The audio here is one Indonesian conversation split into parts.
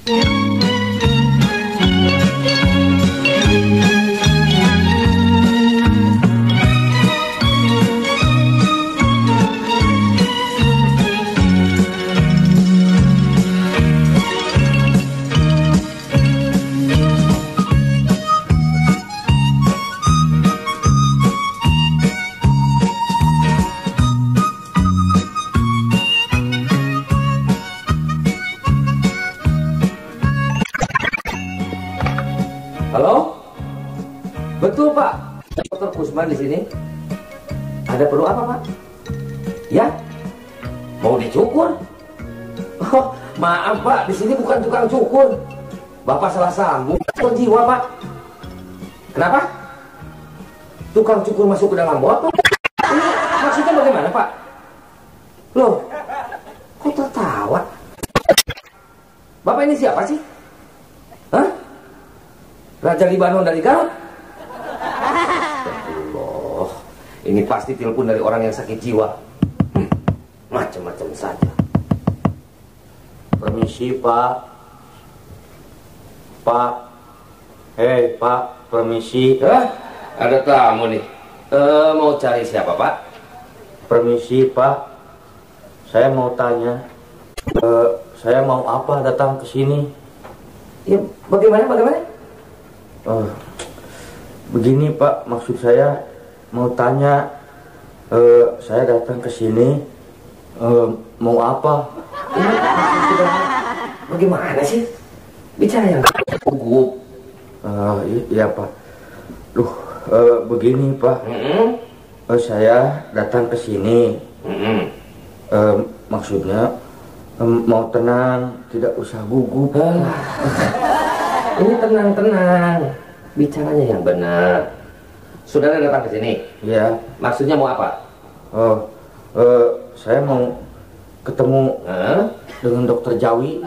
Halo? Betul, Pak. Dokter Kusman di sini. Ada perlu apa, Pak? Ya? Mau dicukur? Oh, maaf, Pak. Di sini bukan tukang cukur. Bapak salah sambung. Dokter jiwa, Pak. Kenapa? Tukang cukur masuk ke dalam botol? Ini maksudnya bagaimana, Pak? Loh, kok tertawa? Bapak ini siapa sih? Hah? Raja Libanon dari Garut? Astagfirullah. Ini pasti telepon dari orang yang sakit jiwa. Macam-macam saja. Permisi, Pak. Pak. Hei, Pak. Permisi. Ada tamu nih. Mau cari siapa, Pak? Permisi, Pak. Saya mau tanya. Saya mau apa datang ke sini? Ya, bagaimana? Begini, Pak, maksud saya mau tanya, saya datang ke sini mau apa? Ini sudah bagaimana sih? Bicara yang gugup. Iya, Pak. Begini, Pak. Saya datang ke sini. Maksudnya mau tenang, tidak usah gugup. Ini tenang. Bicaranya yang benar. Saudara datang ke sini? Iya. Maksudnya mau apa? Saya mau ketemu dengan dokter Jawi.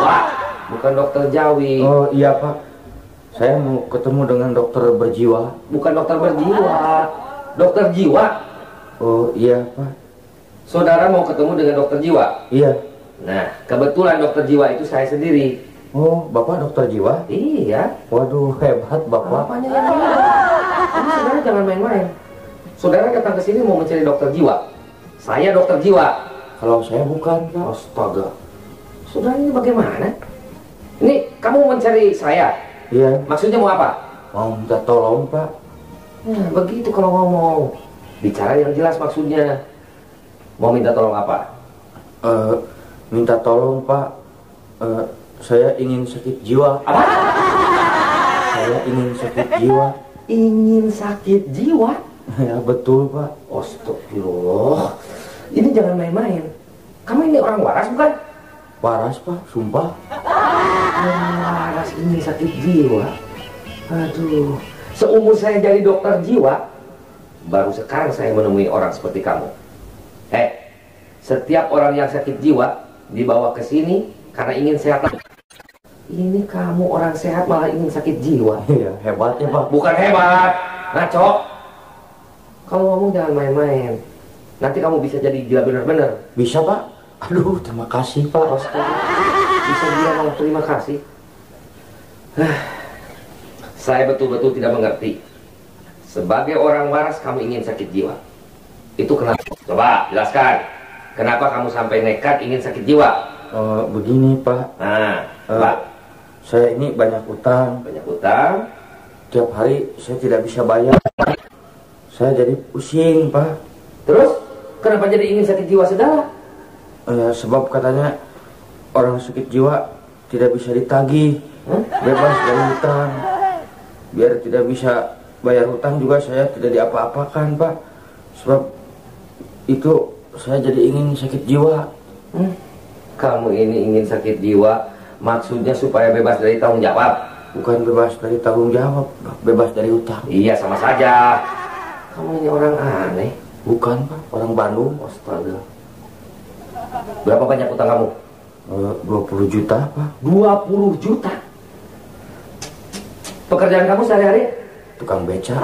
Wah, bukan dokter Jawi. Oh iya, Pak. Saya mau ketemu dengan dokter berjiwa. Bukan dokter berjiwa. Dokter jiwa. Oh iya, Pak. Saudara mau ketemu dengan dokter jiwa? Iya. Nah, kebetulan dokter jiwa itu saya sendiri. Oh, Bapak dokter jiwa? Iya. Waduh, hebat Bapak. Bapaknya yang benar. Ini saudara jangan main-main. Saudara datang ke sini mau mencari dokter jiwa. Saya dokter jiwa. Kalau saya bukan, Pak. Astaga. Saudara ini bagaimana? Ini kamu mencari saya? Iya. Maksudnya mau apa? Mau minta tolong, Pak. Nah, begitu kalau ngomong. Bicara yang jelas maksudnya. Mau minta tolong apa? Minta tolong, Pak. Saya ingin sakit jiwa. Apa? Saya ingin sakit jiwa. Ingin sakit jiwa? Ya, betul, Pak. Astagfirullah. Ini jangan main-main. Kamu ini orang waras bukan? Waras, Pak, sumpah. Waras ini sakit jiwa. Aduh. Seumur saya jadi dokter jiwa, baru sekarang saya menemui orang seperti kamu. Setiap orang yang sakit jiwa dibawa ke sini karena ingin sehat. Ini kamu orang sehat malah ingin sakit jiwa. Iya, hebatnya, Pak. Bukan hebat, ngaco. Kalau ngomong jangan main-main. Nanti kamu bisa jadi gila bener-bener. Bisa, Pak? Aduh, terima kasih, Pak. Bisa gila malah terima kasih. Saya betul-betul tidak mengerti. Sebagai orang waras kamu ingin sakit jiwa. Itu kenapa? Coba jelaskan. Kenapa kamu sampai nekat ingin sakit jiwa? Begini, Pak. Nah, Pak. Saya ini banyak utang. Banyak utang. Tiap hari saya tidak bisa bayar. Saya jadi pusing, Pak. Terus, kenapa jadi ingin sakit jiwa segala? Sebab katanya orang sakit jiwa tidak bisa ditagih. Bebas dari hutang. Biar tidak bisa bayar hutang juga saya tidak diapa-apakan, Pak. Sebab itu saya jadi ingin sakit jiwa. Kamu ini ingin sakit jiwa, maksudnya supaya bebas dari tanggung jawab? Bukan bebas dari tanggung jawab, bebas dari hutang. Iya, sama saja. Kamu ini orang aneh. Bukan, Pak, orang Bandung. Astaga. Berapa banyak utang kamu? 20 juta, Pak. 20 juta? Pekerjaan kamu sehari-hari? Tukang beca.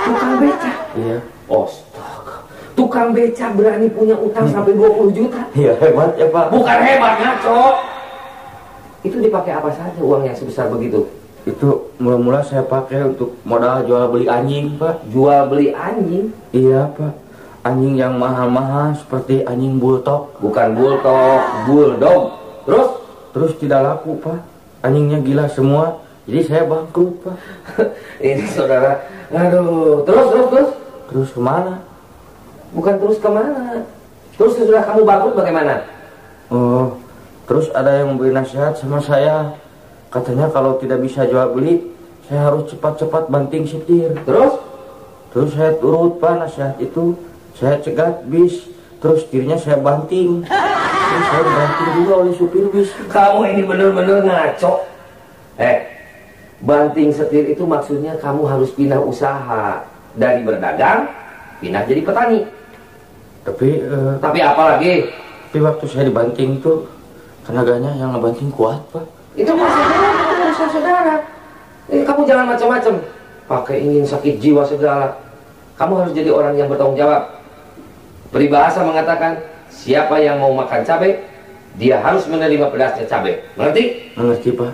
Tukang beca? Iya. Astaga. Tukang beca berani punya utang sampai 20 juta? Iya, hebat ya, Pak. Bukan hebat, ngaco. Itu dipakai apa saja uang yang sebesar begitu? Itu mula-mula saya pakai untuk modal jual beli anjing, Pak. Jual beli anjing? Iya, Pak. Anjing yang mahal-mahal seperti anjing bulldog. Bukan bulldog, bulldog. Terus tidak laku, Pak. Anjingnya gila semua. Jadi saya bangkrut, Pak. Ini saudara. Aduh, terus kemana? Bukan terus kemana? Terus sesudah kamu bangkrut bagaimana? Oh, terus ada yang memberi nasihat sama saya. Katanya kalau tidak bisa jual beli, saya harus cepat-cepat banting setir. Terus saya turut, Pak, nasihat itu. Saya cegat bis, terus setirnya saya banting. Terus saya banting juga oleh supir bis. Kamu ini benar-benar ngaco. Banting setir itu maksudnya kamu harus pindah usaha. Dari berdagang, pindah jadi petani. Tapi apa lagi? Tapi waktu saya dibanting itu, tenaganya yang ngebanting kuat, Pak. Itu maksudnya saudara. Kamu jangan macam-macam. Pakai ingin sakit jiwa segala. Kamu harus jadi orang yang bertanggung jawab. Peribahasa mengatakan, siapa yang mau makan cabai, dia harus menerima pedasnya cabai. Mengerti? Mengerti, Pak.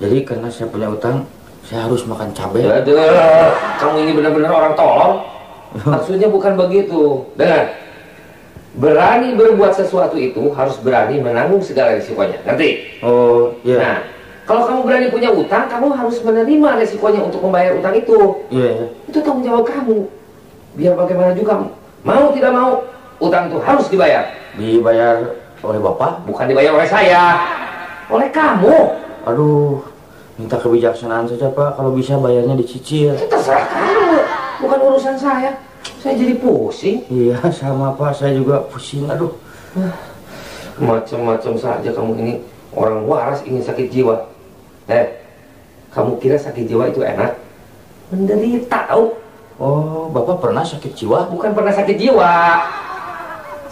Jadi karena saya punya utang, saya harus makan cabai. Aduh, kamu ini benar-benar orang tolong. Maksudnya bukan begitu. Dengar, berani berbuat sesuatu itu harus berani menanggung segala risikonya. Ngerti? Oh, iya. Nah, kalau kamu berani punya utang, kamu harus menerima risikonya untuk membayar utang itu. Iya. Itu tanggung jawab kamu. Biar bagaimana juga, mau tidak mau, utang itu harus dibayar. Dibayar oleh Bapak? Bukan dibayar oleh saya, oleh kamu. Aduh, minta kebijaksanaan saja, Pak. Kalau bisa bayarnya dicicil. Itu terserah kamu, bukan urusan saya. Saya jadi pusing. Iya, sama, Pak. Saya juga pusing. Aduh, macam-macam saja kamu ini. Orang waras ingin sakit jiwa. Kamu kira sakit jiwa itu enak? Menderita, tahu? oh, Bapak pernah sakit jiwa? Bukan pernah sakit jiwa.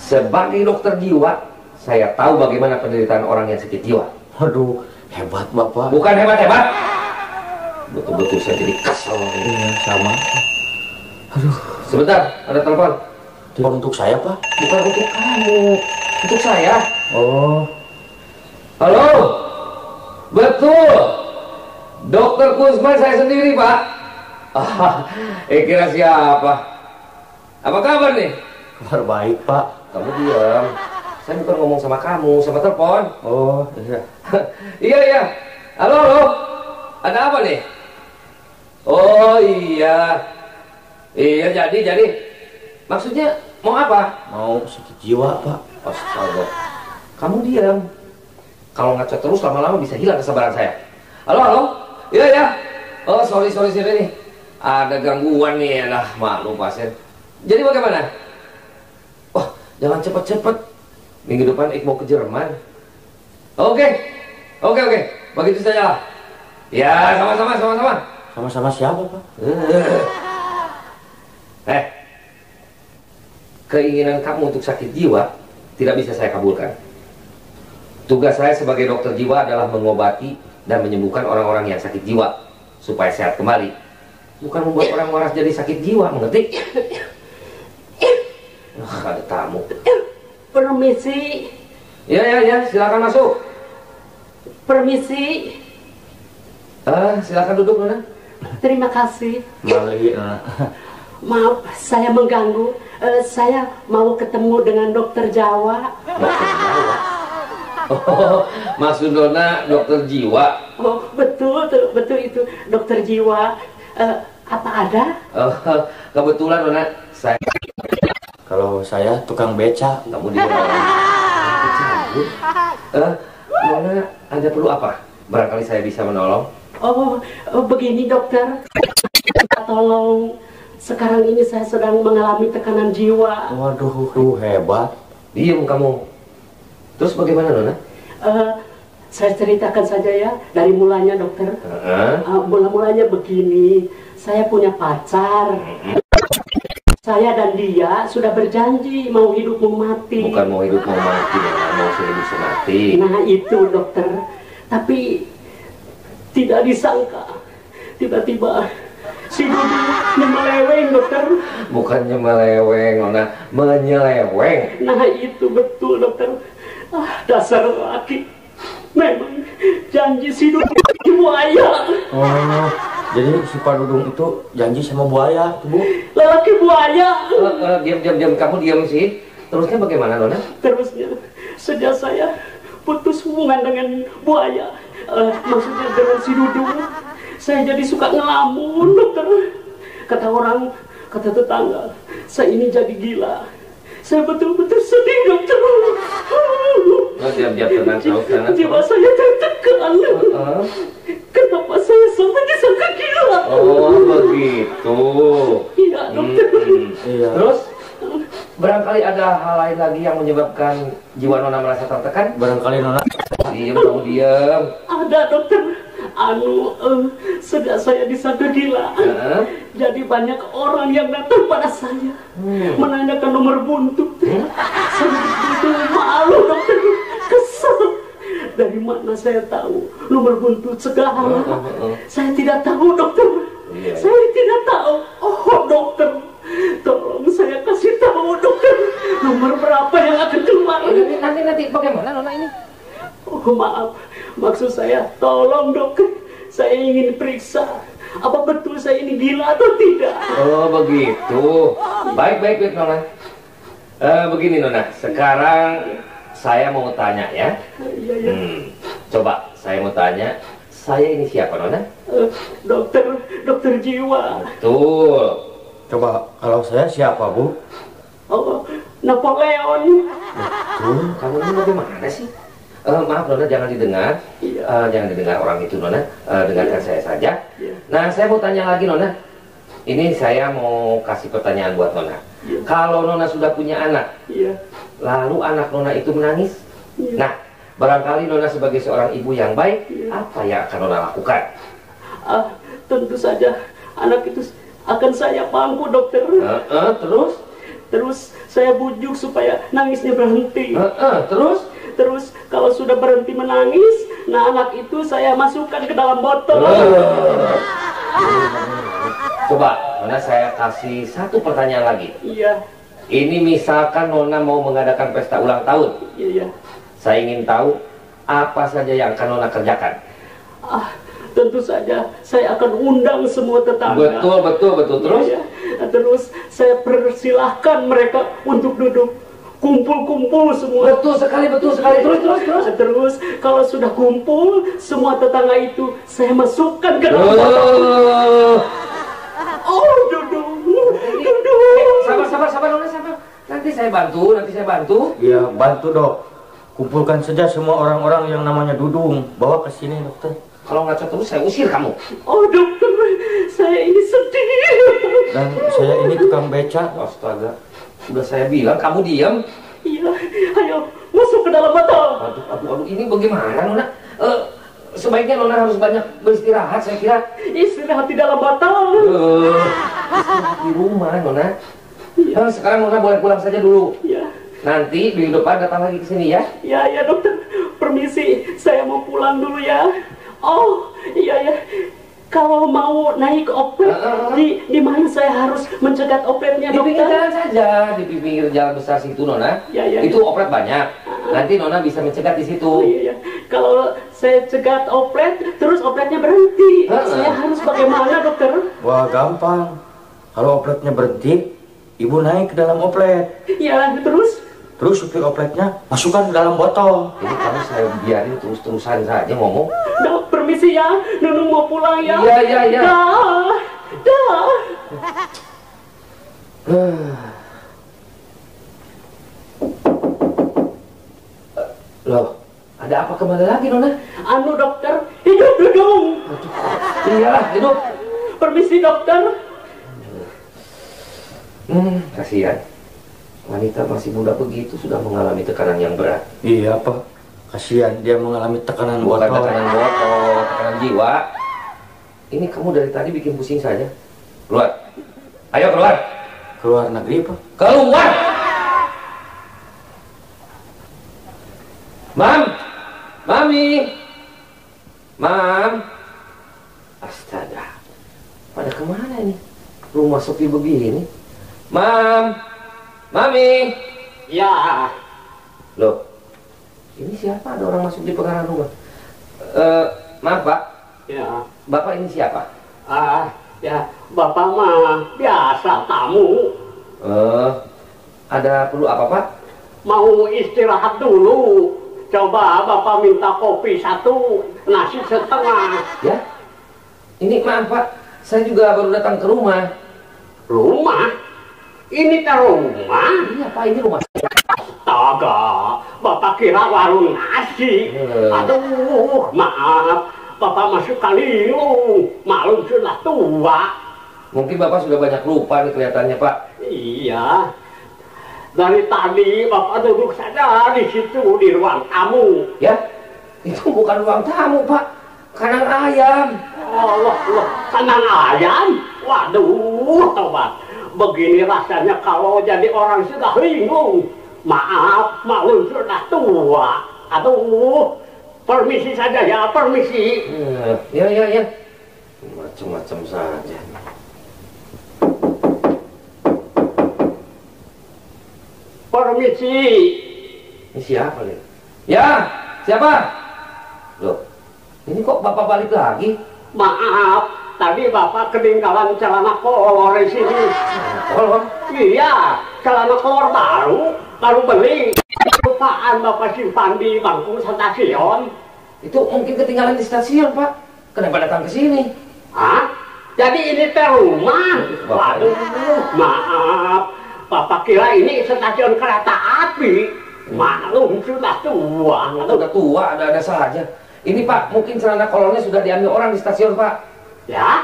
Sebagai dokter jiwa, saya tahu bagaimana penderitaan orang yang sakit jiwa. Aduh, hebat Bapak. Bukan hebat-hebat. Betul-betul saya jadi kesel. Iya, sama. Aduh, sebentar, ada telepon. Telepon untuk saya, Pak? Bukan untuk kamu, untuk saya. Oh. Halo? Betul. Dokter Kusman saya sendiri, Pak. Kira siapa? Apa kabar nih? Kabar baik, Pak. Kamu diam. Saya bukan ngomong sama kamu, sama telepon. Oh, iya. Iya. Halo. Ada apa nih? Oh iya. Iya, jadi. Maksudnya mau apa? Mau sakit jiwa, Pak. Astaga. Kamu diam. Kalau ngaco terus lama-lama bisa hilang kesabaran saya. Halo. Iya. Oh, sorry nih. Ada gangguan nih, maklum pasien. Jadi bagaimana? Wah, jangan cepet-cepet. Minggu depan Ik mau ke Jerman. Oke. Begitu saja lah. Ya, sama-sama. Sama-sama siapa, Pak? Keinginan kamu untuk sakit jiwa tidak bisa saya kabulkan. Tugas saya sebagai dokter jiwa adalah mengobati dan menyembuhkan orang-orang yang sakit jiwa supaya sehat kembali. Bukan membuat orang waras jadi sakit jiwa, mengerti? Ada tamu. Permisi. Ya, silakan masuk. Permisi. Silakan duduk, Nona. Terima kasih. Mari, Nona. Maaf, saya mengganggu. Saya mau ketemu dengan dokter Jawa. Dokter Jawa? Oh, maksud Nona dokter jiwa? Oh, betul itu dokter jiwa. Apa ada? Kebetulan Nona, saya. Kalau saya tukang beca. Kamu dia. Nona, Anda perlu apa? Barangkali saya bisa menolong. Oh, begini dokter. Tolong. Sekarang ini saya sedang mengalami tekanan jiwa. Waduh, hebat. Diam kamu. Terus bagaimana, Nona? Saya ceritakan saja ya, dari mulanya dokter. Mula-mulanya begini, saya punya pacar. Saya dan dia sudah berjanji mau hidup mau mati. Bukan mau hidup mau mati, mau hidup semati. Nah itu dokter. Tapi tidak disangka, tiba-tiba si Dudi menyeleweng dokter. Bukannya meleweng, Nona, menyeleweng. Nah itu betul dokter. Dasar laki memang janji si Dudung buaya. Oh, jadi si Pak Dudung itu janji sama buaya, tuh, Bu. Lelaki buaya. Diam, kamu diam sih. Terusnya bagaimana, Nona? Terusnya, sejak saya putus hubungan dengan buaya, maksudnya dengan si Dudung, saya jadi suka ngelamun, dokter. Kata orang, kata tetangga, saya ini jadi gila. Saya betul-betul sedih, dokter. Diam, tenang. Jiwa saya tertekan. Kenapa saya sampai disangka gila? Oh, begitu. Iya, dokter. Iya. Terus, barangkali ada hal lain lagi yang menyebabkan jiwa Nona merasa tertekan? Barangkali Nona. Diam. Ada, dokter. Sejak saya disangka gila, jadi banyak orang yang datang pada saya menanyakan nomor buntut. Saya begitu malu, dokter, kesel. Dari mana saya tahu nomor buntut segala? Saya tidak tahu, dokter. Saya tidak tahu. Oh, dokter, tolong saya kasih tahu, dokter, nomor berapa yang akan keluar. Nanti bagaimana, Nona ini? Oh, maaf, maksud saya, tolong dokter, saya ingin periksa apa betul saya ini gila atau tidak. Oh, begitu. Baik, Nona. Begini, Nona, sekarang saya mau tanya ya. Iya. Coba, saya mau tanya, saya ini siapa, Nona? Dokter jiwa. Betul. Coba, kalau saya siapa, Bu? Oh, Napoleon. Betul. Kamu ini bagaimana sih? Maaf, Nona, jangan didengar. Jangan didengar orang itu, Nona. Dengarkan saya saja. Nah, saya mau tanya lagi, Nona. Ini saya mau kasih pertanyaan buat Nona. Kalau Nona sudah punya anak, lalu anak Nona itu menangis, nah, barangkali Nona sebagai seorang ibu yang baik, apa yang akan Nona lakukan? Tentu saja anak itu akan saya pangku, dokter. Terus saya bujuk supaya nangisnya berhenti. Terus kalau sudah berhenti menangis, nah anak itu saya masukkan ke dalam botol. Coba, Nona, saya kasih satu pertanyaan lagi. Iya. Ini misalkan Nona mau mengadakan pesta ulang tahun. Iya. Saya ingin tahu apa saja yang akan Nona kerjakan. Tentu saja saya akan undang semua tetangga. Betul. Terus? Iya. Terus saya persilahkan mereka untuk duduk kumpul-kumpul semua. Betul sekali. Terus kalau sudah kumpul, semua tetangga itu saya masukkan ke dalam botol. Oh, Dudung. Sabar, Nona, sabar. Nanti saya bantu. Iya, bantu, Dok. Kumpulkan saja semua orang-orang yang namanya Dudung. Bawa ke sini, dokter. Kalau ngaco terus saya usir kamu. Oh, dokter, saya ini sedih. Dan saya ini tukang beca. Astaga, sudah saya bilang kamu diam. Iya, ayo masuk ke dalam botol. Aduh, ini bagaimana, Nona? Sebaiknya Nona harus banyak beristirahat, saya kira. Istirahat di dalam botol. Istirahat di rumah, Nona. Sekarang Nona boleh pulang saja dulu. Iya. Nanti minggu depan datang lagi ke sini ya. Iya, dokter. Permisi, saya mau pulang dulu ya. Oh, iya. Kalau mau naik oplet, di mana saya harus mencegat opletnya, Di pinggir dokter? jalan saja, di pinggir jalan besar situ, Nona. Iya. Itu oplet banyak. Nanti Nona bisa mencegat di situ. Iya. Kalau saya cegat oplet, terus opletnya berhenti. Saya harus bagaimana, dokter? Wah, gampang. Kalau opletnya berhenti, ibu naik ke dalam oplet. Iya, Terus supir opletnya masukkan ke dalam botol. Ini kamu saya biarin terus-terusan saja ngomong. Dok, permisi ya, Nunung mau pulang ya. Iya. Dah. Loh, ada apa kembali lagi, Nona? Dokter, hidup Dudung. Iyalah, hidup. Permisi, dokter. Kasihan. Wanita masih muda begitu sudah mengalami tekanan yang berat. Iya, Pak. Kasihan dia mengalami tekanan Bukan botol. tekanan botol, tekanan jiwa. Ini kamu dari tadi bikin pusing saja. Keluar. Ayo keluar. Keluar negeri, Pak. Keluar. Mami. Mam. Astaga. Pada kemana ini? Rumah sepi begini. Mami. Ya. Loh, ini siapa? Ada orang masuk di pengarah rumah. Maaf Pak. Ya. Bapak ini siapa? Ya, Bapak mah biasa tamu. Ada perlu apa Pak? Mau istirahat dulu. Coba Bapak minta kopi 1, nasi setengah. Ya. Ini maaf Pak, saya juga baru datang ke rumah. Rumah? Ini teh rumah? Iya Pak, ini rumah. Astaga, Bapak kira warung nasi. Aduh, maaf. Bapak masuk kaliung. Maklum sudah tua. Mungkin Bapak sudah banyak lupa nih kelihatannya Pak. Iya. Dari tadi Bapak duduk saja di situ di ruang tamu. Ya, itu bukan ruang tamu Pak. Kandang ayam. Allah, kandang ayam? Waduh, sobat. Begini rasanya kalau jadi orang sudah bingung. Maaf, maklum sudah tua. Aduh, permisi saja ya, permisi. Ya. Macam-macam saja. Permisi. Ini siapa nih? Ya, siapa? Loh, ini kok Bapak balik lagi? Maaf, tadi Bapak ketinggalan celana kolor di sini. Kolor? Iya, celana kolor baru beli. Lupaan Bapak simpan di bangku stasiun. Itu mungkin ketinggalan di stasiun, Pak. Kenapa datang ke sini? Hah? Jadi ini teh rumah? Waduh, maaf. Bapak kira ini stasiun kereta api. Maklum sudah tua. Udah tua, ada saja. Ini Pak, mungkin celana kolornya sudah diambil orang di stasiun, Pak. Ya?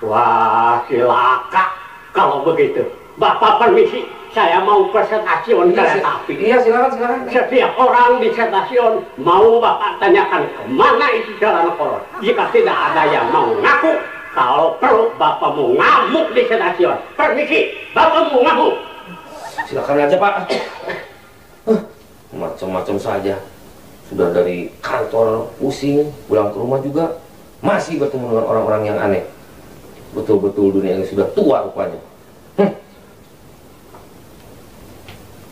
Wah, silaka. Kalau begitu, Bapak permisi. Saya mau ke stasiun kereta api. Iya, silakan. Setiap orang di stasiun mau Bapak tanyakan kemana itu celana kolor. Jika tidak ada yang mau ngaku, kalau perlu Bapak mau ngamuk di stasiun. Permisi, Bapak mau ngamuk. Silakan aja Pak. Macam-macam saja. Sudah dari kantor pusing, pulang ke rumah juga masih bertemu dengan orang-orang yang aneh. Betul-betul dunia ini sudah tua rupanya.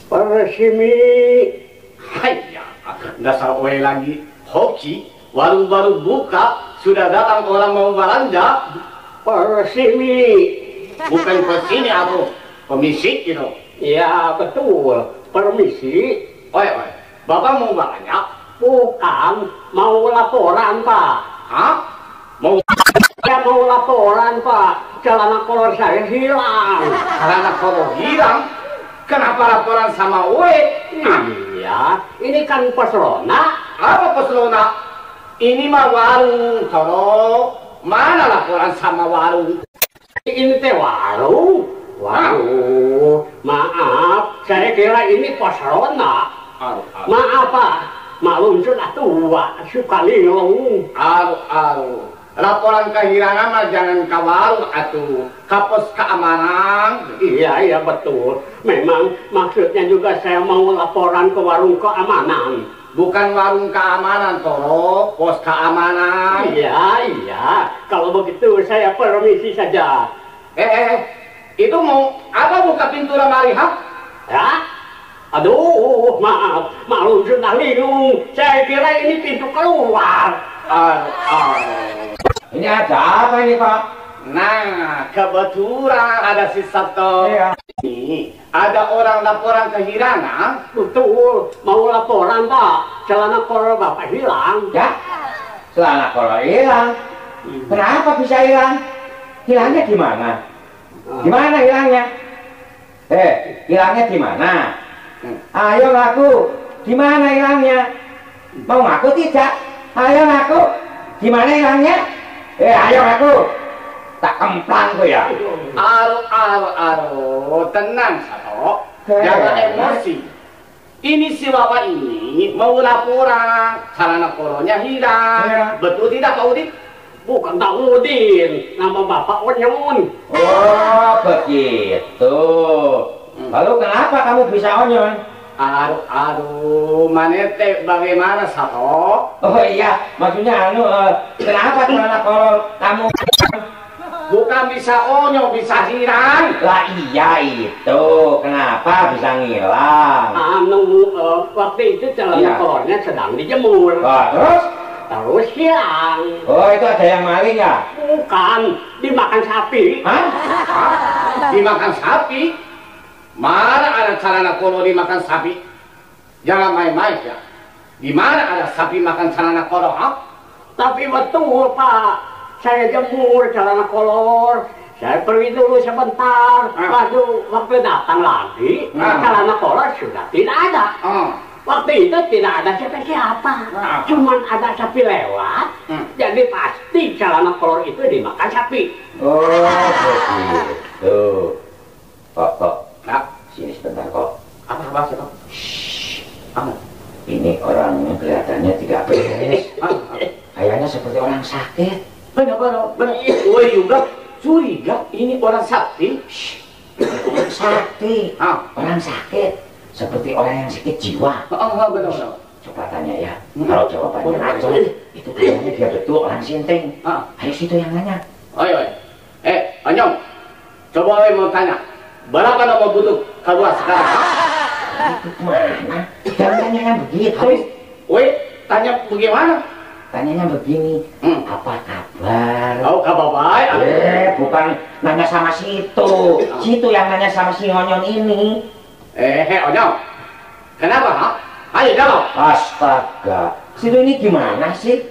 Persimi. Hayya, dasar oe lagi. Hoki, warung baru buka, sudah datang orang mau belanja. Persimi. Bukan kesini aku, pemisik gitu. Ya betul, permisi. Oi, Bapak mau belanja? Bukan, mau laporan Pak. Hah? Saya mau laporan Pak, celana kolor saya hilang. Karena kalau hilang, kenapa laporan sama oe? Iya, ini kan Pesrona. Apa Pesrona? Ini mah warung, tolong. Mana laporan sama warung? Ini teh warung. Waduh, maaf, saya kira ini Pesrona. Maaf Pak, maklum sudah tua, suka linglung. Laporan kehilangan mah jangan ke warung atuh, ke pos keamanan. Iya betul. Memang maksudnya juga saya mau laporan ke warung keamanan. Bukan warung keamanan, tolong pos keamanan. Iya. Kalau begitu saya permisi saja. Itu mau apa buka pintu lemari ha? Ya? Aduh, maaf, maklum sudah linglung. Saya kira ini pintu keluar. Ini ada apa ini Pak? Nah, kebetulan ada si Sabto. Iya. Ini ada orang laporan kehilangan. Betul, mau laporan Pak. Celana kolor Bapak hilang. Ya? Celana kolor hilang. Kenapa bisa hilang? Hilangnya di mana? Di mana hilangnya? Hilangnya di mana? Ayo ngaku. Di mana hilangnya? Mau ngaku tidak? Ayo ngaku. Di mana hilangnya? Ayo ngaku. Tak kemplang tuh ya. Tenang Sato. Jangan emosi. Ini si bapak ini mau laporan celana kolornya hilang. Betul tidak Pak Udin? Bukan Pak Udin, nama Bapak Onyon. Oh begitu. Lalu kenapa kamu bisa onyon? Manete bagaimana Sato? Oh iya, maksudnya kenapa celana kolor kamu? Bukan bisa onyo, bisa hilang. Lah iya itu, kenapa bisa ngilang? Waktu itu celana kolornya sedang dijemur. Terus? Terus hilang. Oh, itu ada yang maling ya? Bukan, dimakan sapi. Hah? Dimakan sapi? Mana ada celana kolo dimakan sapi? Jangan main-main ya. Di mana ada sapi makan celana kolo, ha? Tapi betul, Pak. Saya jemur celana kolor. Saya pergi dulu sebentar. Waduh, waktu datang lagi, celana kolor sudah tidak ada. Waktu itu tidak ada siapa-siapa. Cuman ada sapi lewat. Jadi pasti celana kolor itu dimakan sapi. Oh, begitu. Kok. Nah, Sini sebentar kok. apa sih, Pak? Ini orangnya kelihatannya tidak beres. Kayaknya seperti orang sakit. Benar. Gue juga curiga ini orang sakti. Orang sakti. Orang sakit. Seperti orang yang sakit jiwa. Benar. Coba tanya ya. Kalau jawabannya betul, itu kayaknya dia betul orang sinting. Ayo situ yang nanya. Ayo. Anyong. Coba mau tanya. Berapa nomor butuh keluar sekarang? Itu mana? Jangan tanya yang begitu. Tanya bagaimana? Tanyanya begini, apa kabar? Oh, kabar baik. Bukan nanya sama situ. Situ yang nanya sama si Onyon ini. Onyong. Kenapa, ha? Ayo jawab. Astaga, situ ini gimana sih?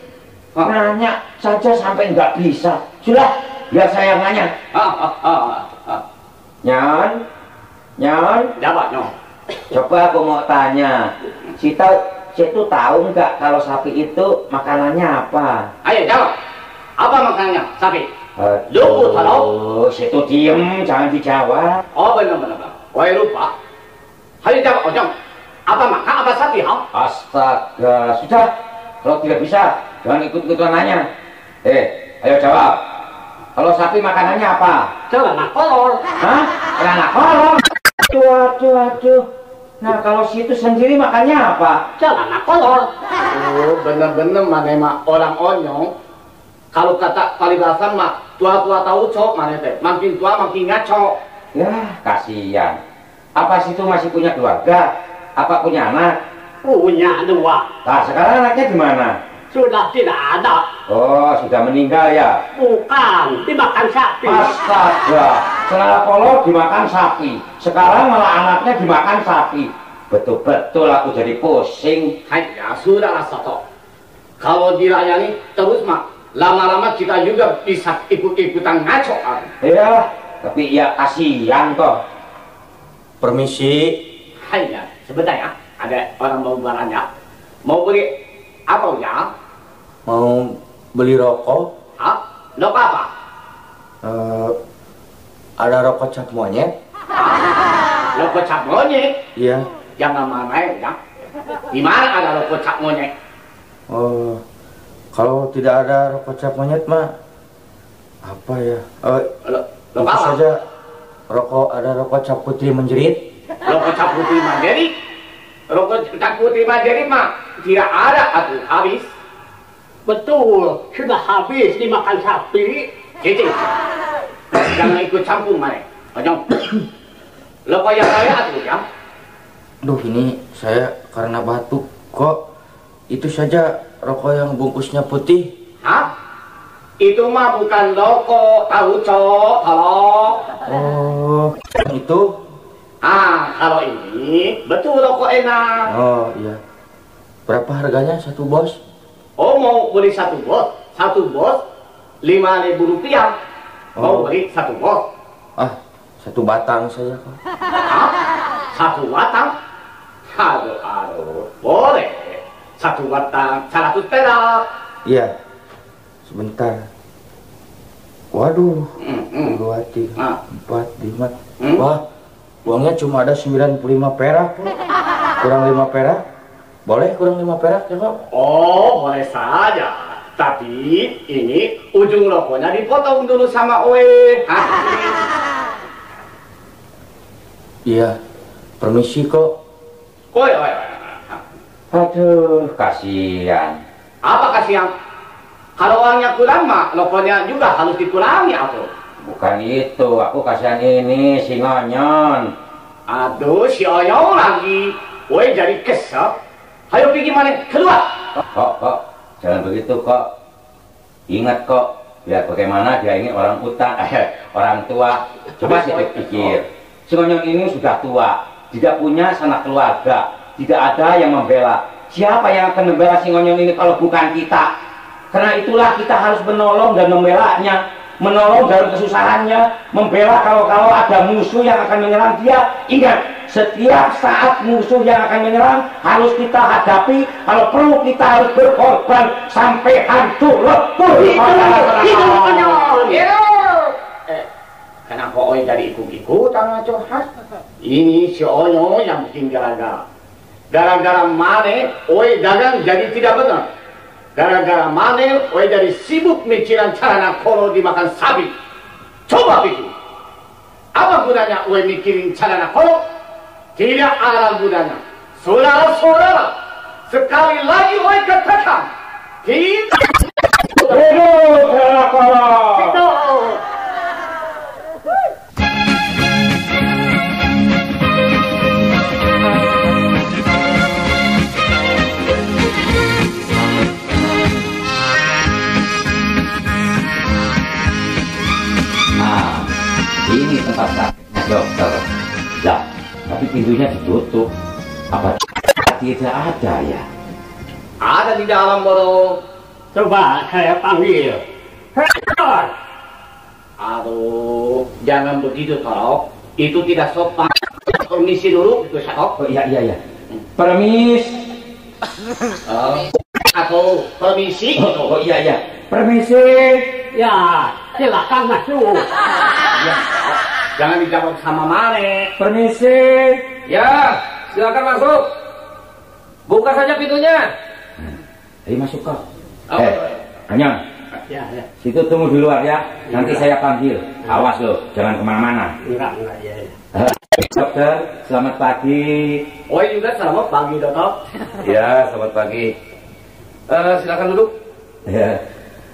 Nanya saja sampai nggak bisa. Sudah, biar saya yang nanya. Nyon. Jawab, Nyong. Coba aku mau tanya. Situ tahu nggak kalau sapi itu makanannya apa? Ayo jawab. Apa makanannya sapi? Lupa kalau. Situ diem, jangan dijawab. Oh, benar. Woi lupa. Ayo jawab, Onyong. Apa makan apa sapi, ha? Astaga, sudah. Kalau tidak bisa, jangan ikut-ikutan nanya. Ayo jawab. Kalau sapi makanannya apa? Celana kolor. Hah? Celana kolor? Aduh. Nah, kalau situ sendiri makannya apa? Celana kolor. Oh, benar-benar mana orang Onyong. Kalau kata paribasan mah tua-tua tahu cok mana teh. Makin tua makin ngaco. Ya, kasihan. Apa situ masih punya keluarga? Apa punya anak? Punya 2. Nah, sekarang anaknya di mana? Sudah tidak ada. Oh, sudah meninggal ya? Bukan, dimakan sapi. Astaga, celana kolor dimakan sapi. Sekarang malah anaknya dimakan sapi. Betul-betul aku jadi pusing. Ya sudahlah Soto. Kalau dilayani terus mah lama-lama kita juga bisa ikut-ikutan ngaco. Ya, tapi ya kasihan toh. Permisi. Ya, sebentar ya. Ada orang mau belanja. Mau beli apa ya? Mau beli rokok? Rokok apa? Ada rokok cap monyet? Rokok cap monyet? Iya. Jangan main ya. Di mana ada rokok cap monyet? Oh, kalau tidak ada rokok cap monyet mah apa ya? Itu saja ada rokok cap putri menjerit. Rokok cap putri menjerit? Rokok cap putri menjerit mah tidak ada atau habis. Betul, sudah habis dimakan sapi. Cici, jangan ikut campur mana. Onyong, rokok yang saya atuh ya. Duh, ini saya karena batuk kok. Itu saja rokok yang bungkusnya putih. Itu mah bukan rokok, tahu cok, tolong. Oh, itu? Kalau ini betul rokok enak. Oh iya. Berapa harganya satu bos? Oh, mau beli satu bos? Satu bos 5.000 rupiah. Mau beli satu bos? Satu batang saja kok. Satu batang? Aduh, boleh. Satu batang 100 perak. Iya. Sebentar. Waduh. 2, 3, 4, 5. Wah, uangnya cuma ada 95 perak. Kurang 5 perak. Boleh kurang 5 perak ya kok? Oh, boleh saja. Tapi ini ujung rokoknya dipotong dulu sama Oe. Iya. Permisi kok. Oi. Aduh, kasihan. Apa kasihan? Kalau uangnya kurang mah, rokoknya juga harus dikurangi atau? Bukan itu, aku kasihan ini si Ngonyon. Aduh, si Oyong lagi. Woi, jadi kesel. Ayo pergi mana? Keluar. Kok jangan begitu kok. Ingat kok, biar bagaimana dia ini orang utang, orang tua. Coba sih pikir, si Onyong ini sudah tua, tidak punya sanak keluarga, tidak ada yang membela. Siapa yang akan membela si Onyong ini kalau bukan kita? Karena itulah kita harus menolong dan membelanya, menolong dalam kesusahannya, membela kalau ada musuh yang akan menyerang dia. Ingat, setiap saat musuh yang akan menyerang harus kita hadapi. Kalau perlu kita harus berkorban sampai hancur lebur. Kenapa Oi jadi ikut-ikutan curhat? Ini si Onyo yang bikin gara-gara. Gara-gara mana Oi dagang jadi tidak benar. Gara-gara mana Oi jadi sibuk mikiran cara koro dimakan sapi. Coba pikir, apa gunanya Oi mikirin cara koro? Tidak ada gunanya. Saudara-saudara, sekali lagi Oi katakan, kita hidup cara koro. Ini tempat sakitnya dokter. Lah, tapi pintunya ditutup. Apa tidak ada ya? Ada di dalam, Bro. Coba saya panggil. Hei, aduh, jangan begitu, Tok. Itu tidak sopan. Permisi dulu, itu Tok. Oh iya. Permis. Atau permisi. Oh iya. Permisi. ya silakan masuk. Ya, jangan dijawab sama Mane. Permisi. Ya, silakan masuk. Buka saja pintunya. Ayo masuk kok. Oh, Anyang. Ya. Situ tunggu di luar ya. Nanti saya panggil. Awas loh, jangan kemana-mana. Enggak ya. Dokter, selamat pagi. Oh juga selamat pagi, Dokter. Ya, selamat pagi. Silakan duduk. Ya.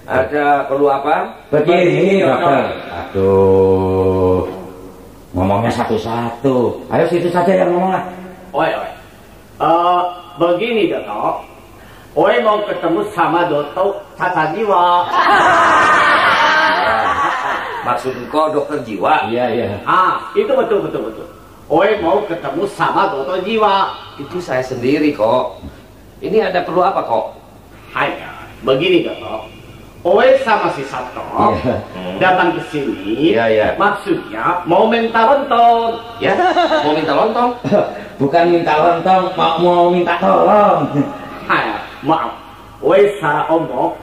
Ada perlu apa? Begini dokter. Aduh, ngomongnya satu-satu. Ayo situ saja yang ngomong lah. Oi. Begini, Dokter. Oi mau ketemu sama Dokter Tata Jiwa. Maksud engkau dokter jiwa? Iya. Itu betul. Oi mau ketemu sama Dokter Jiwa. Itu saya sendiri kok. Ini ada perlu apa kok? Hai, begini Dokter. Oi sama si Sabto datang ke sini. Iya. Maksudnya mau minta lontong. Ya, mau minta lontong? Bukan minta lontong, mau minta tolong. Hai, maaf. Oi salah omong.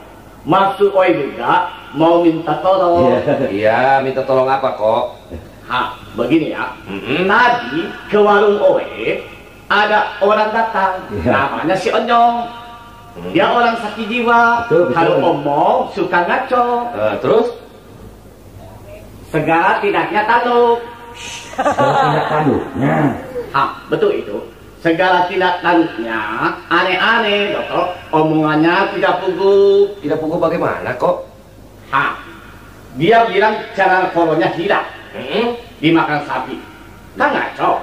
Maksud Oi juga mau minta tolong. Iya, minta tolong apa kok? Begini ya. Tadi ke warung Oi ada orang datang. Namanya si Onyong. Dia orang sakit jiwa. Betul. Kalau omong suka ngaco. Terus? Segala tidaknya tanduk. Tidak tanduknya. Betul itu. Segala tidak tanduknya aneh-aneh, Dokter. Omongannya tidak pugu. Tidak pukul bagaimana kok? Dia bilang cara kolonya hilang. Dimakan sapi. Kan ngaco.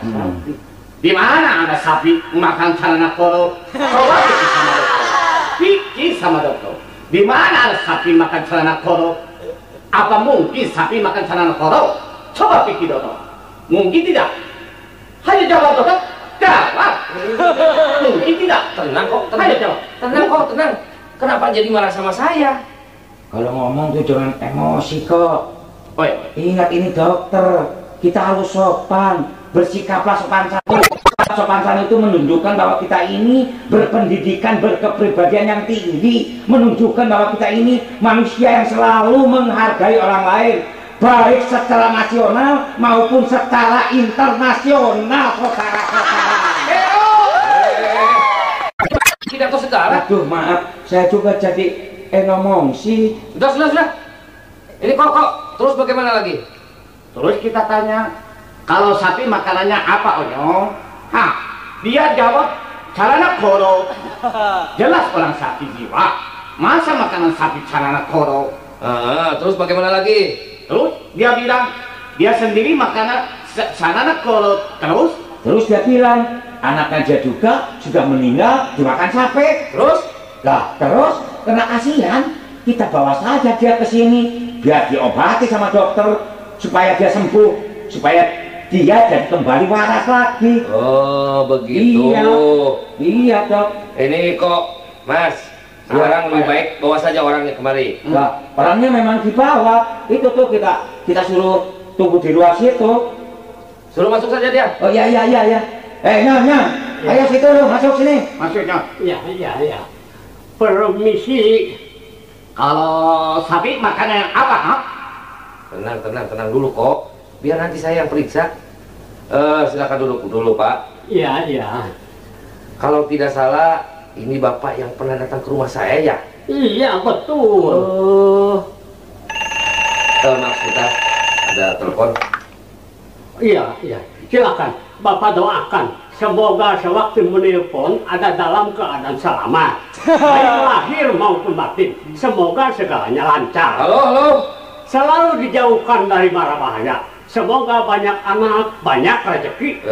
Di mana ada sapi makan celana kolo? Coba pikir sama dokter. Di mana ada sapi makan celana kolo? Apa mungkin sapi makan celana kolo? Coba pikir dokter. Mungkin tidak. Hanya jawab dokter. Jawab. Mungkin tidak. Tenang kok, Hanya jawab. tenang. Kenapa jadi marah sama saya? Kalau ngomong tuh jangan emosi kok. Oi. Ingat ini dokter, kita harus sopan, bersikaplah sopan santun. Sopan santun itu menunjukkan bahwa kita ini berpendidikan, berkepribadian yang tinggi, menunjukkan bahwa kita ini manusia yang selalu menghargai orang lain, baik secara nasional maupun secara internasional, saudara-saudara. Tidak tahu segala. Aduh maaf, saya juga jadi ngomong sih. Sudah. Ini kok. Terus bagaimana lagi? Terus kita tanya, kalau sapi makanannya apa, Onyong? Dia jawab, celana koro. Jelas orang sakit jiwa. Masa makanan sapi celana koro? Terus bagaimana lagi? Terus dia bilang, dia sendiri makanan celana koro. Terus dia bilang, anaknya dia juga sudah meninggal dimakan sapi. Terus? Lah terus karena kasihan, kita bawa saja dia ke sini biar diobati sama dokter supaya dia sembuh, supaya dia jadi kembali waras lagi. Oh begitu. Iya dok. Ini kok Mas, sekarang lebih baik bawa saja orangnya kemari. Nah, orangnya memang dibawa. Itu tuh kita suruh tunggu di luar situ. Suruh masuk saja dia. Oh iya. Nyam. Ayo situ lu, masuk sini. Maksudnya, Ya. Permisi. kalau sapi makannya apa, ha? Tenang dulu kok. Biar nanti saya yang periksa. Silakan duduk dulu Pak. Ya. Kalau tidak salah, ini Bapak yang pernah datang ke rumah saya ya? Iya, betul. Maaf sebentar, ada telepon. Iya. Silakan. Bapak doakan. Semoga sewaktu menelpon ada dalam keadaan selamat. Baik lahir maupun batin. Semoga segalanya lancar. Halo. Selalu dijauhkan dari mara bahaya. Semoga banyak anak, banyak rezeki.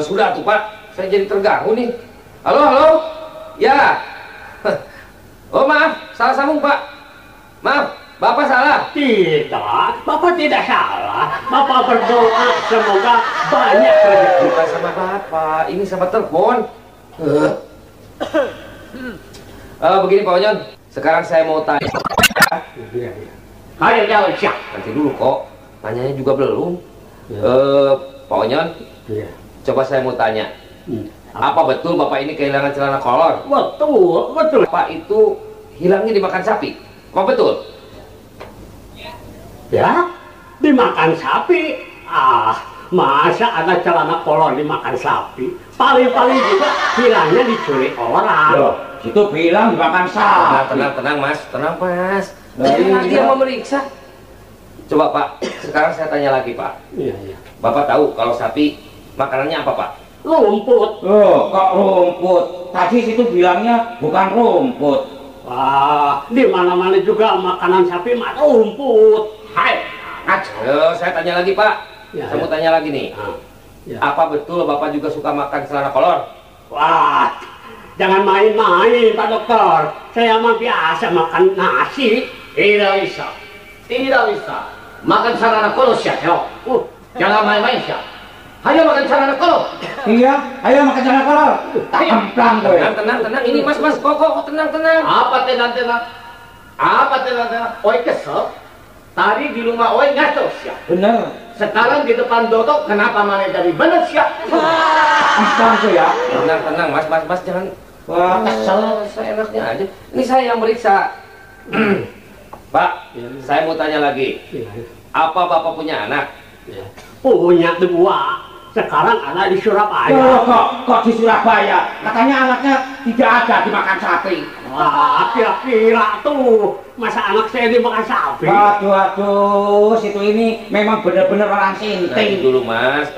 Sudah tuh Pak, saya jadi terganggu nih. Halo. Ya. Oh maaf, salah sambung Pak. Maaf, Bapak salah. Tidak, Bapak tidak salah. Bapak berdoa semoga banyak rezeki. Bukan sama Bapak, ini sama telepon. Begini Pak Onyon, sekarang saya mau tanya. Ayo jauh siap. Nanti dulu kok, tanyanya juga belum. Pak Onyon, coba saya mau tanya. Apa betul Bapak ini kehilangan celana kolor? Betul. Bapak itu hilangnya dimakan sapi. Apa betul? Ya, dimakan sapi. Masa ada celana kolor dimakan sapi? Paling-paling juga hilangnya dicuri orang. Loh, itu bilang dimakan sapi. Tenang Mas. Ini nanti yang memeriksa. Coba Pak, sekarang saya tanya lagi Pak. Iya. Bapak tahu kalau sapi makanannya apa Pak? Rumput. Oh, kok rumput? Tadi situ bilangnya bukan rumput. Di mana-mana juga makanan sapi mah rumput. Hai, Ayo, saya tanya lagi Pak. Ya, Saya mau tanya lagi nih. Ya. Apa betul Bapak juga suka makan celana kolor? Wah, jangan main-main Pak Dokter. Saya mah biasa makan nasi. tidak bisa. Makan sarana kolo siap, yo. Jangan main-main siap. Ayo makan sarana kolo. Iya, ayo makan celana kolor. Tamplang gue. Tenang. Ini Mas, kok tenang. Apa tenang? Oi kesel. Tadi di rumah oi ngaco siap. Bener. Sekarang di depan Dodo, kenapa mana jadi bener siap? Tamplang gue ya. Tenang Mas, jangan. Wah, kesel. Saya enaknya aja. Ini saya yang meriksa. Pak, saya mau tanya lagi. Apa Bapak punya anak? Punya 2. Sekarang ada di Surabaya. Oh, kok di Surabaya? Katanya anaknya tidak ada dimakan sapi. Wah, kira-kira tuh masa anak saya dimakan sapi. Waduh, situ ini memang benar-benar orang Nanti sinting. dulu Mas.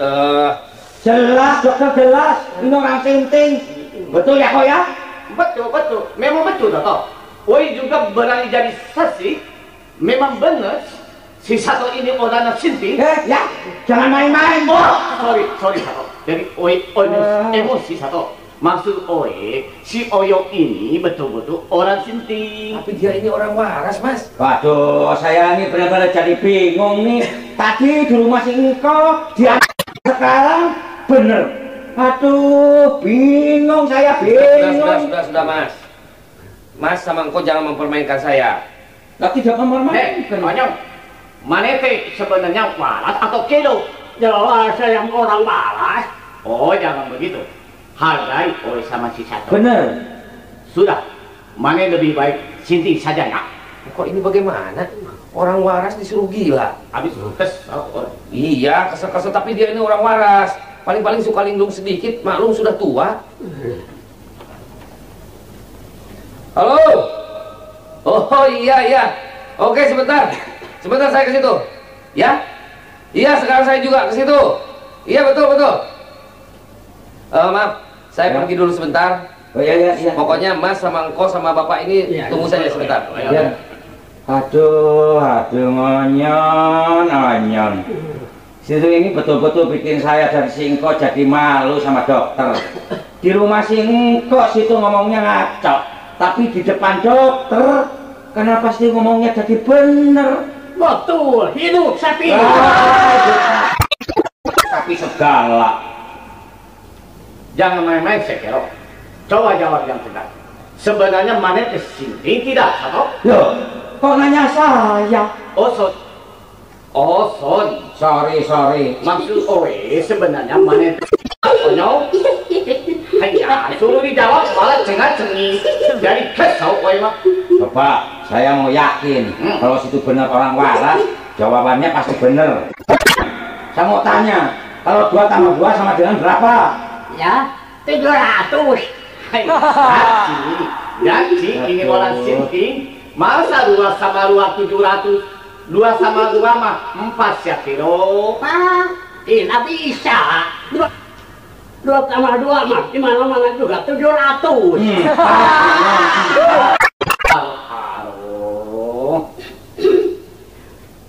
Jelas, dokter jelas. Ini orang sinting. Betul ya kok ya? Betul. Memang betul Dodo. Oi juga berani jadi saksi. Memang benar. Si satu ini orang sinting. Ya, jangan main-main. Oh, sorry satu. Jadi oi emosi satu. Maksud oi, si Oyo ini betul-betul orang sinting. Tapi dia ini orang waras Mas. Waduh, saya ini benar-benar jadi bingung nih. Tadi di rumah si Engko, dia sekarang bener. Aduh, bingung saya, bingung. Sudah Mas. Mas sama engkau jangan mempermainkan saya. Nggak tidak mempermainkan. Onyong, mana teh sebenarnya waras atau kilo? Jelas saya orang balas. Oh, jangan begitu. Hargai oi sama si satu. Bener. Sudah, mana lebih baik sinting saja ya. Kok ini bagaimana? Orang waras disuruh gila. Habis kesel. Iya, kesel-kesel tapi dia ini orang waras. Paling-paling suka linglung sedikit, maklum sudah tua. Halo? Oh iya. Oke sebentar saya ke situ. Ya? Iya sekarang saya juga ke situ. Iya betul. Maaf, saya pergi dulu sebentar. Oh iya. Pokoknya Mas sama Engko sama Bapak ini tunggu saja sebentar. Ya. Aduh, onyon. Situ ini betul-betul bikin saya dan si Engko jadi malu sama dokter. Di rumah si Engko situ ngomongnya ngaco. tapi di depan dokter kenapa sih ngomongnya jadi bener? Betul, hidup sapi. Tapi segala. Jangan main-main Sekero. Coba jawab yang tegas. Sebenarnya mana kesini tidak, atau? Loh, kok nanya saya? Oh, sorry. Maksud sebenarnya mana konyol? Hanya suruh dijawab malah cengat-cengit. Jadi kesau mah. Coba, saya mau yakin kalau situ benar orang waras, jawabannya pasti benar. Saya mau tanya, kalau 2 tambah 2 sama dengan berapa? Ya, 700. Jadi ini orang sinting. Masa 2 sama 2 700? 2 sama 2 mah 4 ya kilo. Tidak bisa. 2 tambah 2 mah di mana-mana juga 700.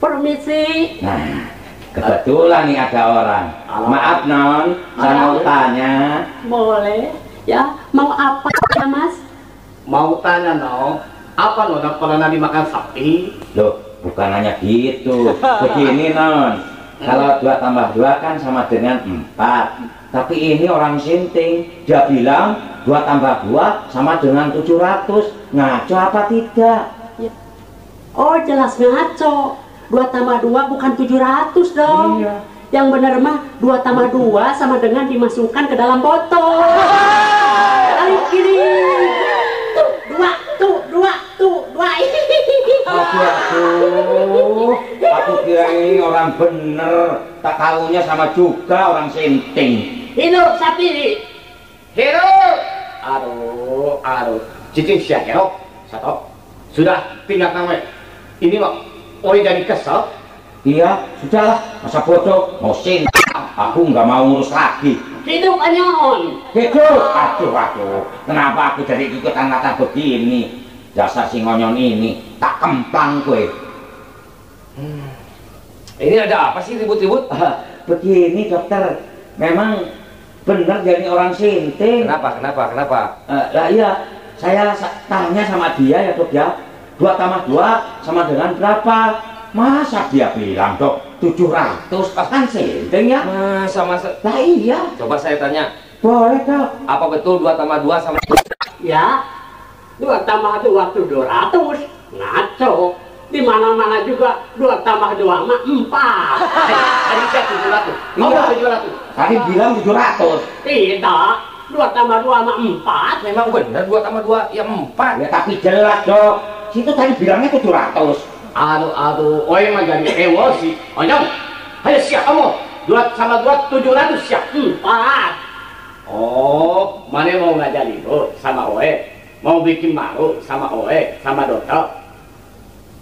Permisi. Nah, kebetulan nih ada orang. Maaf non, saya mau tanya. Boleh. Ya, mau apa ya Mas? Mau tanya no, apa nona pernah dimakan sapi? Loh, bukan hanya gitu. Begini non, kalau 2 tambah 2 kan sama dengan 4. Tapi ini orang sinting, dia bilang 2 tambah 2 sama dengan 700. Ngaco apa tidak? Oh, jelas ngaco. 2 tambah 2 bukan 700 dong. Iya. Yang benar mah 2 tambah 2 sama dengan dimasukkan ke dalam botol. Tarik kiri. Tuh, 2. Aduh, aku kira ini orang bener, tak tahunya sama juga orang sinting. Hidup sapi. Hero! Aduh. Cicing siap hero. Satu. Sudah tinggal kamu. Ini mah, jadi kesel. Iya, sudahlah, masa bodoh, mau sinting. Aku nggak mau ngurus lagi. Hidup anyon. Hidup, aduh, kenapa aku jadi ikutan kata begini? Dasar si ngonyon ini, tak kemplang gue. Ini ada apa sih ribut-ribut? Begini dokter, memang benar jadi orang sinting. Kenapa? Lah iya, saya tanya sama dia ya dok ya, 2 tambah 2 sama dengan berapa? Masa dia bilang dok 700, kan sinting ya? Masa. Lah iya. Coba saya tanya, Boleh dok. apa betul 2 tambah 2 sama... Ya, 2 tambah 2 700. Ngaco. Di mana-mana juga 2 tambah 2 mah 4. Tadi saya 700. Mau 700? Tadi bilang 700. Tidak. 2 tambah 2 mah 4. Memang benar 2 tambah 2 ya 4. Ya tapi jelas dok. Situ tadi bilangnya 700. Aduh, mah jadi emosi. Onyong, ayo siap kamu. 2 sama 2 700 siap. 4. Oh, mana mau ngajak ribut sama Oe? Mau bikin malu sama Oe, sama dokter?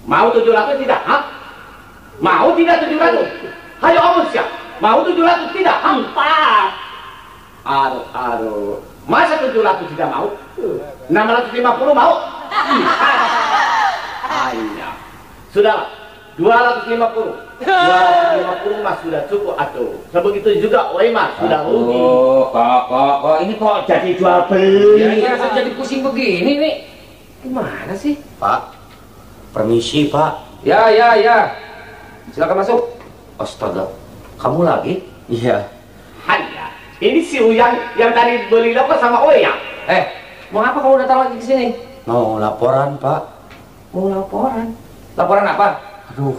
Mau 700 tidak? Hah? Mau tidak 700? Ayo kamu siap. Mau 700 tidak? 4. Aduh. Masa 700 tidak mau? 650 mau? Ayah. Sudahlah. 250 mas sudah cukup atuh. Sebegitu juga Oe mas sudah rugi. Kok ini kok jadi jual beli? Ya saya jadi pusing begini nih. Gimana sih? Pak, permisi Pak. Ya. Silakan masuk. Astaga, kamu lagi? Iya. Hanya. Ini si Uyang yang tadi beli apa sama Oe ya? Mau apa kamu datang lagi ke sini? Mau laporan Pak. Mau laporan. Laporan apa? Aduh,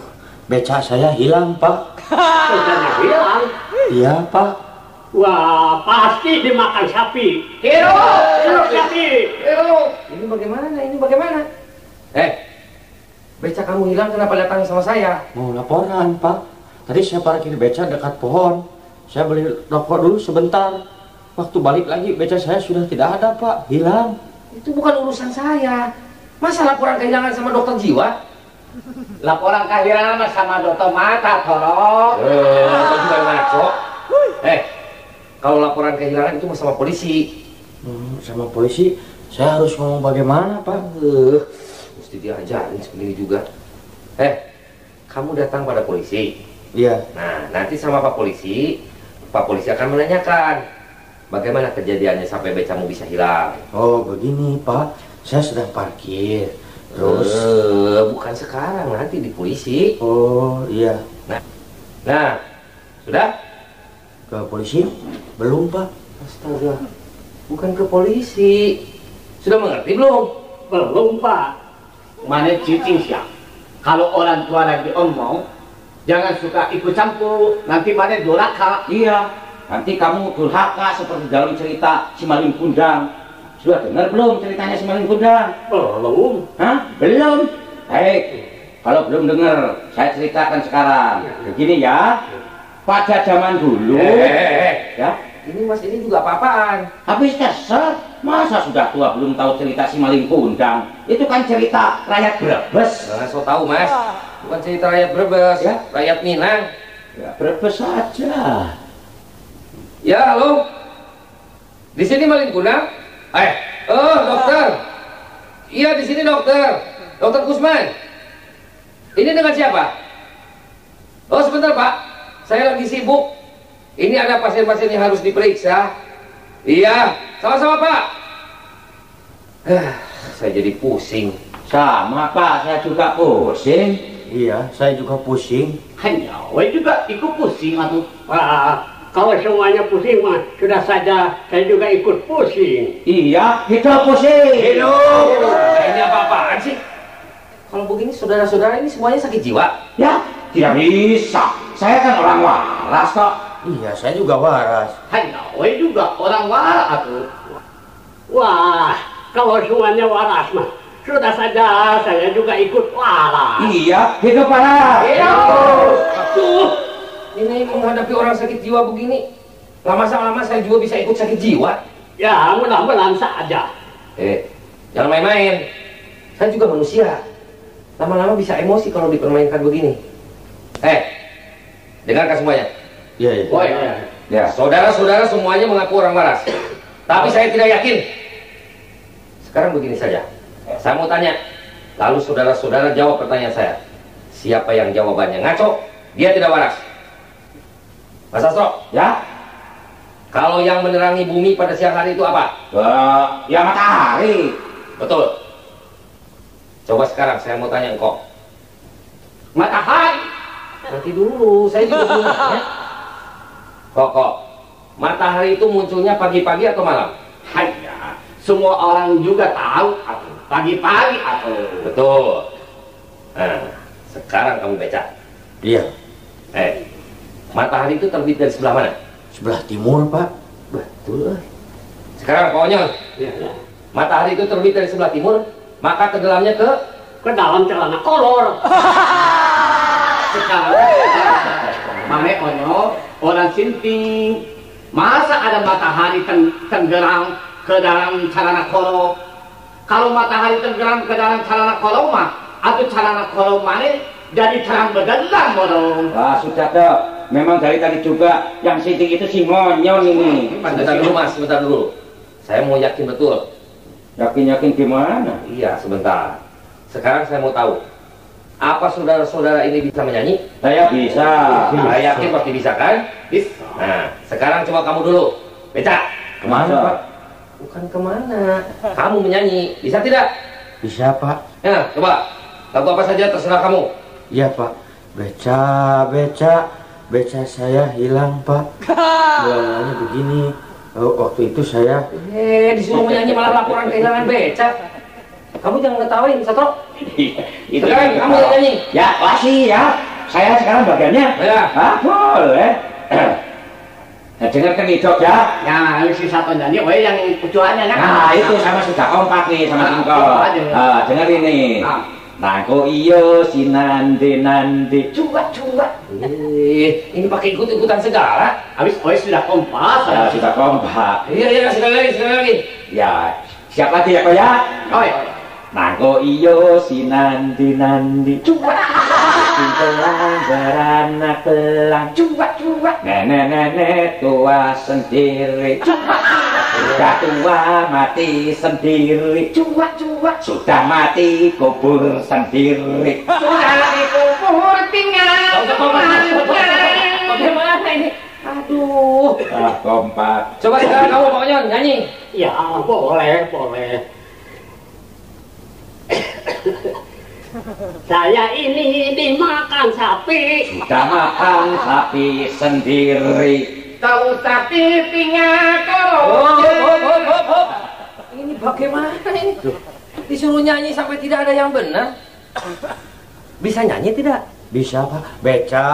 beca saya hilang Pak. Becanya hilang. Iya Pak. Wah, pasti dimakan sapi. Hero Sapi. Ini bagaimana? Beca kamu hilang kenapa datang sama saya? Mau laporan Pak. Tadi saya parkir beca dekat pohon. Saya beli rokok dulu sebentar. Waktu balik lagi beca saya sudah tidak ada Pak. Hilang. Itu bukan urusan saya. Masa laporan kehilangan sama dokter jiwa? Laporan kehilangan sama dokter mata tolong. Kau juga ngaco. Kalau laporan kehilangan itu sama polisi. Sama polisi, saya harus ngomong bagaimana Pak? Mesti diajarin sendiri juga. Kamu datang pada polisi. Iya. Nah, nanti sama Pak Polisi akan menanyakan bagaimana kejadiannya sampai becamu bisa hilang. Oh begini Pak, saya sedang parkir. Terus bukan sekarang, nanti di polisi. oh iya. Nah, sudah? Ke polisi? Belum, Pak. Astaga, bukan ke polisi. Sudah mengerti belum? Belum, Pak. Mana cicing siap. Kalau orang tua lagi omong, jangan suka ikut campur. Nanti mana durhaka. Iya, nanti kamu durhaka seperti dalam cerita si Maling Kundang. Sudah dengar belum ceritanya si Maling Kundang? Belum. Hah? Belum? Baik, kalau belum dengar, saya ceritakan sekarang. Begini ya, pada zaman dulu, ya, Ini mas ini juga apa-apaan? habis kesel, masa sudah tua belum tahu cerita si Maling Kundang? Itu kan cerita rakyat Brebes. Jangan so tahu mas. Bukan cerita rakyat Brebes, Ya. rakyat Minang. Ya, Brebes saja. Ya, halo. Di sini Maling Kundang? Oh, dokter. Iya, di sini dokter. Dokter Kusman. Ini dengan siapa? Oh, sebentar, Pak. Saya lagi sibuk. Ini ada pasien-pasien yang harus diperiksa. Iya, sama-sama, Pak. Saya jadi pusing. Sama Pak, saya juga pusing. Iya, saya juga pusing. Hanya, we juga ikut pusing atau Pak, kalau semuanya pusing mah sudah saja saya juga ikut pusing. Iya, kita pusing. Ini apa-apaan sih? Kalau begini saudara-saudara ini semuanya sakit jiwa. Ya, tidak bisa. Saya kan orang waras kok. Iya, saya juga waras. hanya, we juga orang waras atau. Wah, kalau semuanya waras mah sudah saja saya juga ikut waras. Iya, hidup parah. Aduh, ini menghadapi orang sakit jiwa begini. Lama-lama saya juga bisa ikut sakit jiwa. Ya, mudah-mudahan saja. Jangan main-main. Saya juga manusia. Lama-lama bisa emosi kalau dipermainkan begini. Dengarkan semuanya. Iya, iya. Woi, Ya, saudara-saudara semuanya mengaku orang waras. Tapi saya tidak yakin. Sekarang begini saja. Saya mau tanya. Lalu saudara-saudara jawab pertanyaan saya. Siapa yang jawabannya ngaco, dia tidak waras. Mas Astro, ya. kalau yang menerangi bumi pada siang hari itu apa? Ya matahari. Betul. Coba sekarang saya mau tanya engkau. Matahari. Nanti dulu, saya juga belum nanya. Kok, matahari itu munculnya pagi-pagi atau malam? Hanya, semua orang juga tahu atau pagi-pagi atau. Betul. Nah, sekarang kamu baca. Iya. Matahari itu terbit dari sebelah mana? Sebelah timur, Pak. Betul. Sekarang konyol. Matahari itu terbit dari sebelah timur, maka tenggelamnya ke dalam celana kolor. Sekarang mame onyo orang sinting. Masa ada matahari tenggelam ke dalam celana kolor? Kalau matahari tenggelam ke dalam celana kolor mah, atau celana kolor mana jadi terang begadang bodong. Wah, sudah dok. Memang dari tadi juga yang sinting itu si Monyon ini. Sebentar dulu mas, sebentar dulu. Saya mau yakin betul. Yakin-yakin gimana? Iya, sebentar. Sekarang saya mau tahu. Apa saudara-saudara ini bisa menyanyi? Saya bisa. Saya yakin pasti bisa kan? Bisa. Nah, sekarang coba kamu dulu. Beca. Kemana, Pak? Bukan kemana. Kamu menyanyi. Bisa tidak? Bisa, Pak. Ya, coba. Lagu apa saja terserah kamu. Iya, Pak. Beca, beca saya hilang, Pak. Mulanya begini. Waktu itu saya Disuruh menyanyi malah laporan kehilangan beca. Kamu jangan ngetawain, Satro. Itu Sekarang kamu yang nyanyi. Ya, pasti ya. Saya sekarang bagiannya. Ya. Boleh. Nah, dengarkan nih dok ya. Ya, si satu nyanyi, we yang tujuannya kan. Nah, itu sama sudah kompak nih sama Singko. Dengar ini. Ah. Nangko iyo si nandi. Cuak. Ini pakai ikut-ikutan segala. Habis we sudah kompas. Ya, sudah kompak. Iya, sekali lagi. Ya, siap lagi ya kok ya. Oi. Nangko iyo si nandi. Cuak. Sintelang beranak telang. Cuak. Nenek tua sendiri. Sudah tua mati sendiri. Cuak. Sudah mati kubur sendiri. Sudah dikubur tinggal. Bagaimana ini? Aduh. Kompak. Coba sekarang kamu pokoknya nyanyi. Ya, boleh. Saya ini dimakan sapi. Sudah makan sapi sendiri. Tahu sapi tinggal Hop, kalau. hop, hop. Ini bagaimana ini? Disuruh nyanyi sampai tidak ada yang benar. Bisa nyanyi tidak? Bisa Pak. Beca,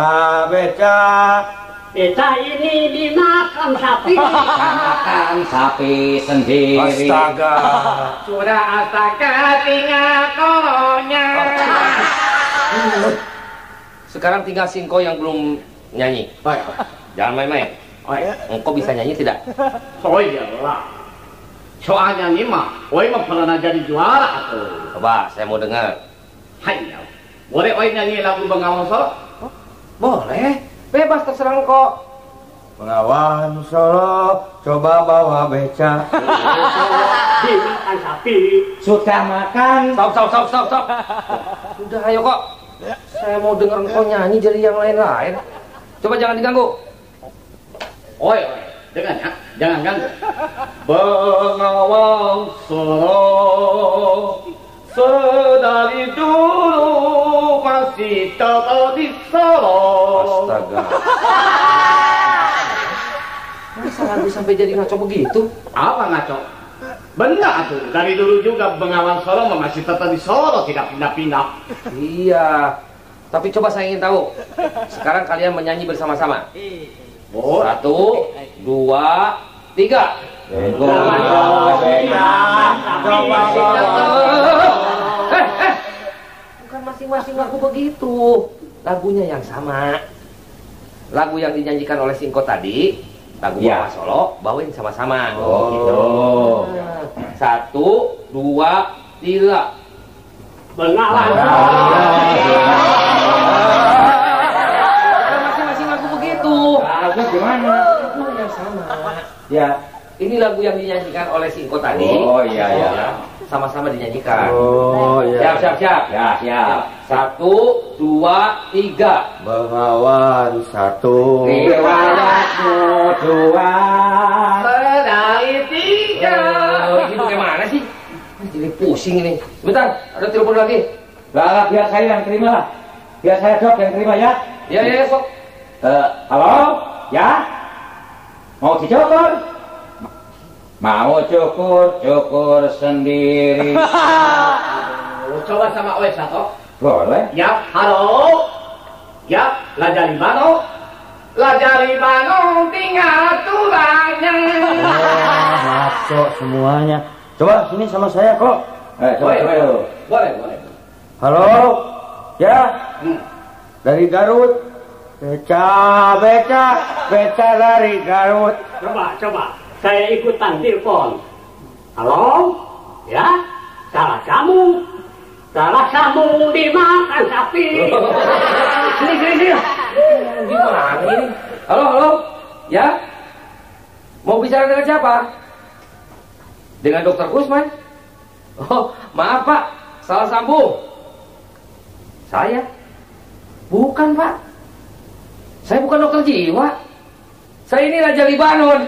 beca. Kita ini dimakan sapi. Makan sapi sendiri. Astaga. Sudah astaga tinggal kolonya. Sekarang tinggal Singko yang belum nyanyi. Jangan main-main. Engkau bisa nyanyi tidak? Oh iyalah. Soalnya nih mah, oi mah pernah jadi juara tuh. Coba, saya mau dengar. Hai, boleh oi nyanyi lagu Bengawan Solo? Boleh, bebas terserah engkau. Bengawan Solo, coba bawa beca. Dimakan sapi. Sudah makan. Stop. Udah, ayo kok. Saya mau dengar engkau nyanyi jadi yang lain-lain. Coba jangan diganggu. Oi, dengar ya, jangan ganggu. Bengawan Solo, sedari dulu masih tetap di Solo. Astaga. Masa lagu sampai jadi ngaco begitu? Apa ngaco? Benar tuh, dari dulu juga Bengawan Solo masih tetap di Solo, tidak pindah-pindah. Iya. Tapi coba saya ingin tahu. Sekarang kalian menyanyi bersama-sama. Oh, 1, 2, 3. Bukan masing-masing lagu begitu. Lagunya yang sama. Lagu yang dinyanyikan oleh Singko tadi, lagu Ya. Bengawan Solo, bawain sama-sama. Oh, gitu. Nah, 1, 2, 3. Bengawan Bukan masing-masing lagu begitu. Lagu gimana? Lagu yang sama. Ya. Ini lagu yang dinyanyikan oleh Singko tadi. Oh iya iya. Sama-sama dinyanyikan. Oh iya. Siap. Ya siap. 1, 2, 3. Bengawan 1. Riwayatmu 2. sedari tiga. Ini bagaimana sih? Jadi pusing ini. Sebentar, ada telepon lagi. Lah biar saya yang terima lah. Biar saya dok yang terima ya. Ya, sok. Halo? Ya? Mau dicukur? Mau cukur sendiri. Coba sama oi satu. Boleh? Ya, halo. Ya, lajari bano. Lajari bano tinggal tulangnya. Masuk semuanya. Coba sini sama saya kok. Coba. Boleh. Halo. Ya. Dari Garut. Beca dari Garut. Coba. Saya ikutan telepon. Halo? Ya? Salah kamu dimakan sapi. Sini. Gimana ini? Halo? Ya? Mau bicara dengan siapa? Dengan Dokter Kusman? Oh, maaf Pak, salah sambung. Saya? Bukan Pak. Saya bukan dokter jiwa. Saya ini Raja Libanon.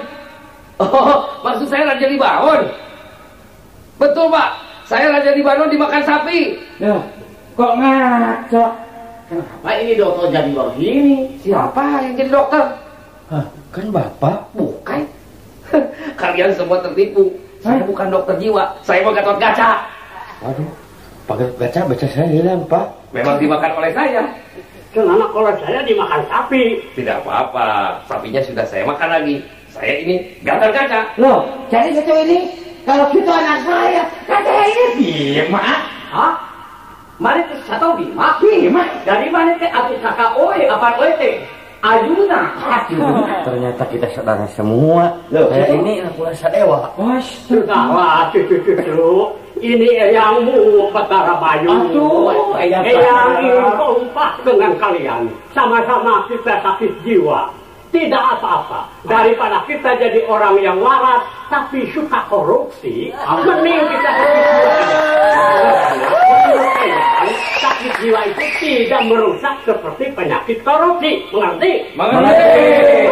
Oh, maksud saya Raja Libanon. Betul Pak, saya Raja Libanon dimakan sapi. Loh, kok ngaco? Kenapa ini dokter jadi begini? Siapa yang jadi dokter? Hah, kan Bapak. Bukan. Kalian semua tertipu. Saya bukan dokter jiwa, saya mau Gatot Kaca. Waduh, pakai beca saya hilang Pak. Memang dimakan oleh saya. Kenapa kalau saya dimakan sapi? Tidak apa-apa, sapinya sudah saya makan lagi. Saya ini Gatot Kaca. Loh, jadi satu ini kalau gitu anak saya, katanya ini Bima. Hah? Mari satu Bima. Dari mana teh aku kakak oi, apa oi teh? Ayuna. Ternyata kita saudara semua. Loh, Saya itu- ini anak bulan Sadewa. Sudahlah, cucu. Ini eyangmu Betara Bayu. Aduh, eyang Eyang Betara. ingin kompak dengan kalian. Sama-sama kita sakit jiwa. Tidak apa-apa. Daripada kita jadi orang yang waras, tapi suka korupsi, mending kita sakit jiwa. Sakit jiwa itu tidak merusak seperti penyakit korupsi. Mengerti? Mengerti.